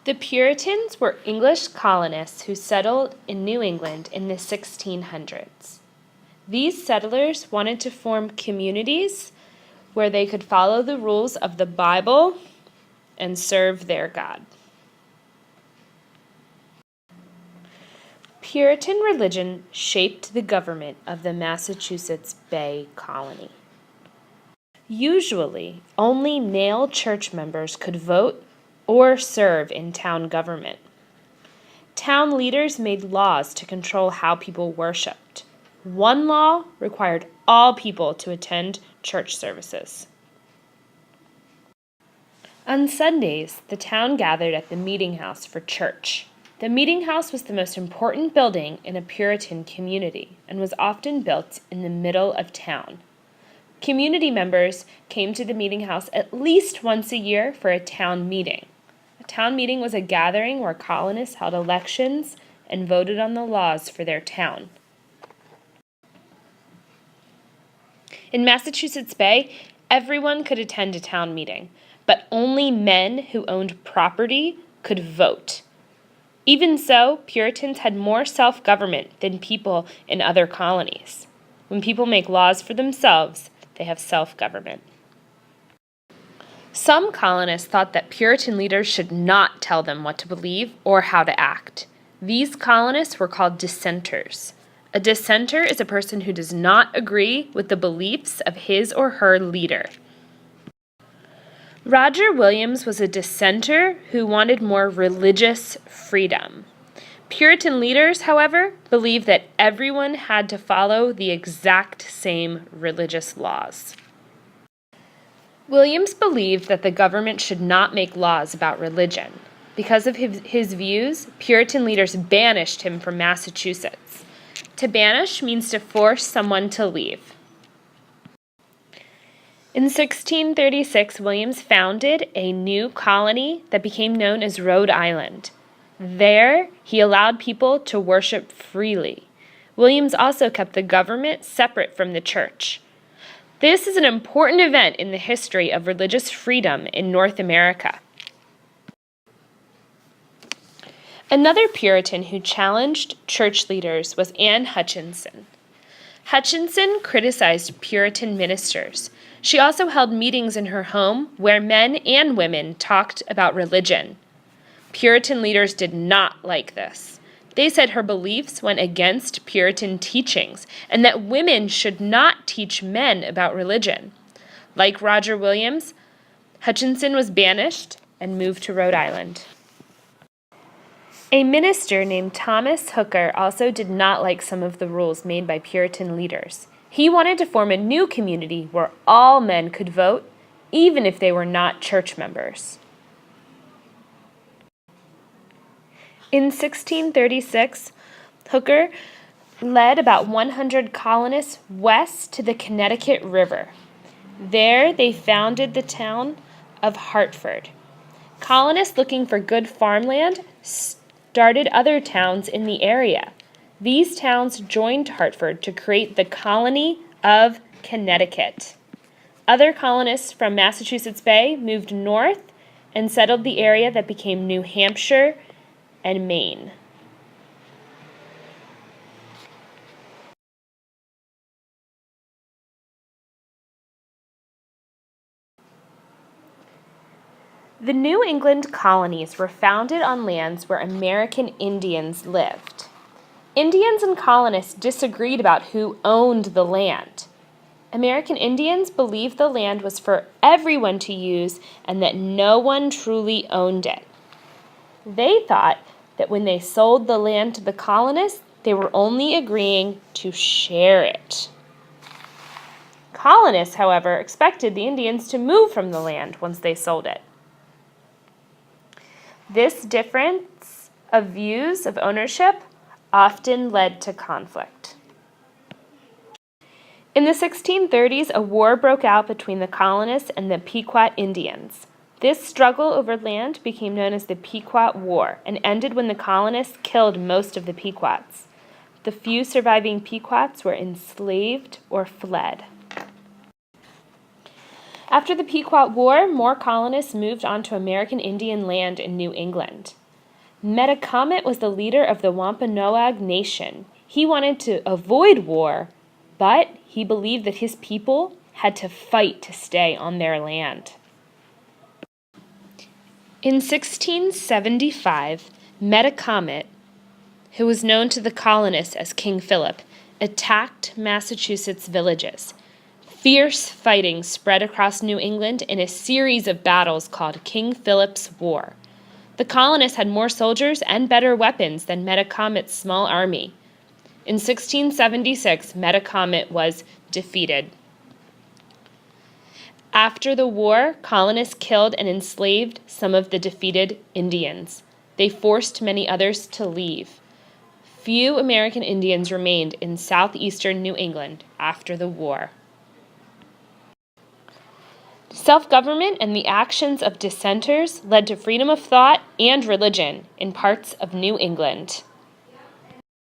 The Puritans were English colonists who settled in New England in the 1600s. These settlers wanted to form communities where they could follow the rules of the Bible and serve their God. Puritan religion shaped the government of the Massachusetts Bay Colony. Usually, only male church members could vote or serve in town government. Town leaders made laws to control how people worshiped. One law required all people to attend church services. On Sundays, the town gathered at the meeting house for church. The meeting house was the most important building in a Puritan community and was often built in the middle of town. Community members came to the meeting house at least once a year for a town meeting. A town meeting was a gathering where colonists held elections and voted on the laws for their town. In Massachusetts Bay, everyone could attend a town meeting, but only men who owned property could vote. Even so, Puritans had more self-government than people in other colonies. When people make laws for themselves, they have self-government. Some colonists thought that Puritan leaders should not tell them what to believe or how to act. These colonists were called Dissenters. A dissenter is a person who does not agree with the beliefs of his or her leader. Roger Williams was a dissenter who wanted more religious freedom. Puritan leaders, however, believed that everyone had to follow the exact same religious laws. Williams believed that the government should not make laws about religion. Because of his views, Puritan leaders banished him from Massachusetts. To banish means to force someone to leave. In 1636, Williams founded a new colony that became known as Rhode Island. There, he allowed people to worship freely. Williams also kept the government separate from the church. This is an important event in the history of religious freedom in North America. Another Puritan who challenged church leaders was Anne Hutchinson. Hutchinson criticized Puritan ministers. She also held meetings in her home where men and women talked about religion. Puritan leaders did not like this. They said her beliefs went against Puritan teachings and that women should not teach men about religion. Like Roger Williams, Hutchinson was banished and moved to Rhode Island. A minister named Thomas Hooker also did not like some of the rules made by Puritan leaders. He wanted to form a new community where all men could vote, even if they were not church members. In 1636, Hooker led about 100 colonists west to the Connecticut River. There, they founded the town of Hartford. Colonists looking for good farmland started other towns in the area. These towns joined Hartford to create the colony of Connecticut. Other colonists from Massachusetts Bay moved north and settled the area that became New Hampshire and Maine. The New England colonies were founded on lands where American Indians lived. Indians and colonists disagreed about who owned the land. American Indians believed the land was for everyone to use and that no one truly owned it. They thought that when they sold the land to the colonists, they were only agreeing to share it. Colonists, however, expected the Indians to move from the land once they sold it. This difference of views of ownership often led to conflict. In the 1630s, a war broke out between the colonists and the Pequot Indians. This struggle over land became known as the Pequot War and ended when the colonists killed most of the Pequots. The few surviving Pequots were enslaved or fled. After the Pequot War, more colonists moved onto American Indian land in New England. Metacomet was the leader of the Wampanoag Nation. He wanted to avoid war, but he believed that his people had to fight to stay on their land. In 1675, Metacomet, who was known to the colonists as King Philip, attacked Massachusetts villages. Fierce fighting spread across New England in a series of battles called King Philip's War. The colonists had more soldiers and better weapons than Metacomet's small army. In 1676, Metacomet was defeated. After the war, colonists killed and enslaved some of the defeated Indians. They forced many others to leave. Few American Indians remained in southeastern New England after the war. Self-government and the actions of dissenters led to freedom of thought and religion in parts of New England.